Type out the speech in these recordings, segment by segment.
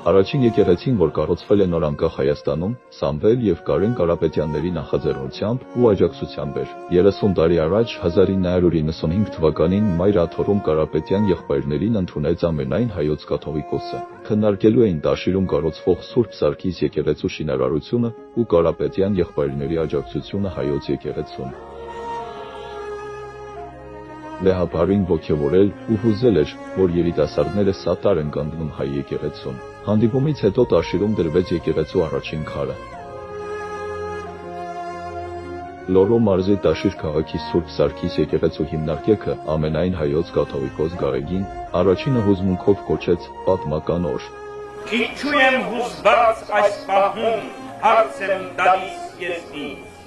Առաջին եկեղեցին, որ կառուցվել է նոր անկախ Հայաստանում, Սամվել և Կարեն Կարապետյանների նախաձեռնությամբ ու աջակցությամբ էր։ 30 տարի առաջ 1995 թվականին Մայր Աթոռում Կարապետյան եղբայրներին ընդունեց ամենայն հայոց կաթողիկոսը։ Քննարկելու էին Տաշիրում կառուցվող Սուրբ Սարգիս եկեղեցու շինարարությունը ու Կարապետյան եղբայրների աջակցությունը հայոց եկեղեցուն։ Լեհաբարին ոգևորել ու հուզել էր, որ երիտասարդները սատար են կանգնում հայ եկեղեցուն։ Հանդիպումից հետո Տաշիրում դրվեց եկեղեցու առաջին քարը։ Լոռու մարզի Տաշիր քաղաքի Սուրբ Սարգիս եկեղեցու հիմնարկեքը ամենայն հայոց կաթողիկոս Գարեգին առաջինը հուզմունքով կոչեց պատմական օր։ Ինչու եմ հուզված այս պահում, հարց եմ տալիս ես ինձ,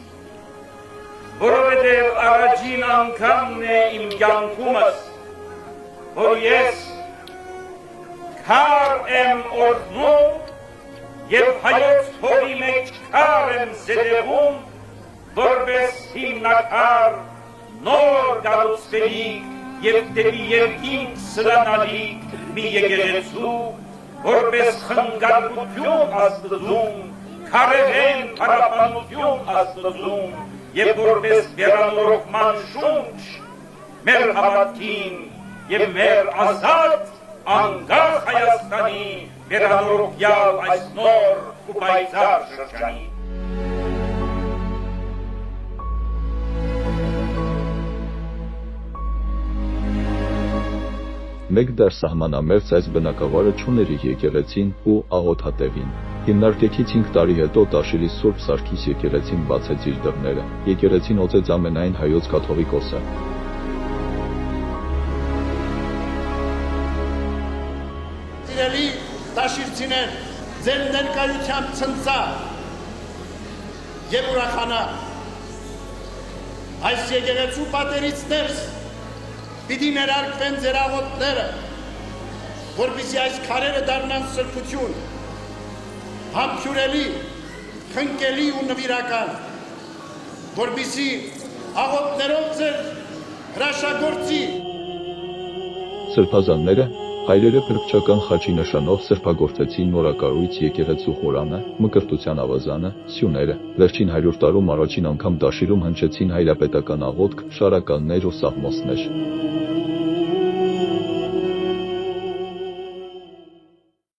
որովհետև առաջին անգամն է իմ կյանքումս, որ ես քար եմ օրհնում և հայոց հողի մեջ քար եմ զետեղում, որպես հիմնակար նոր գալուցվելիք և դեպի երկինք սլանալիք մի եկեղեցու, որպես խնգարկություն Աստծուն, քարեղեն փառաբանություն Աստծուն և որպես վերանորոգման շունչ մեր հավատքին և մեր ազատ անկախ Հայաստանի վերանորոգյալ այս նոր ու պայծառ շրջանի։ Մեկ դար սահմանամերձ այս բնակավարը չուներ իր եկեղեցին ու աղոթատեղին։ Հիմնարկեցից 5 տարի հետո Տաշիրի Սուրբ Սարգիս եկեղեցին բացեց իր դռները։ Եկեղեցին օծեց ամենայն հայոց կաթողիկոսը։ Սիրելի տաշիրցիներ, ձեր ներկայությամբ ցնծա և ուրախանա։ Այս եկեղեցու պատերից ներս պիտի ներարկվեն ձեր աղոթները, որպեսզի այս քարերը դառնան սրբություն, համբուրելի, խնկելի ու նվիրական, որպեսզի աղոթներով ձեր հրաշագործի։ Սրբազանները հայրերը փրկչական խաչի նշանով սրբագործեցին նորակառույց եկեղեցու խորանը, Մկրտության ավազանը, սյուները։ Վերջին 100 տարում առաջին անգամ Տաշիրում հնչեցին հայրապետական աղոթք, շարականներ ու սաղմոսներ։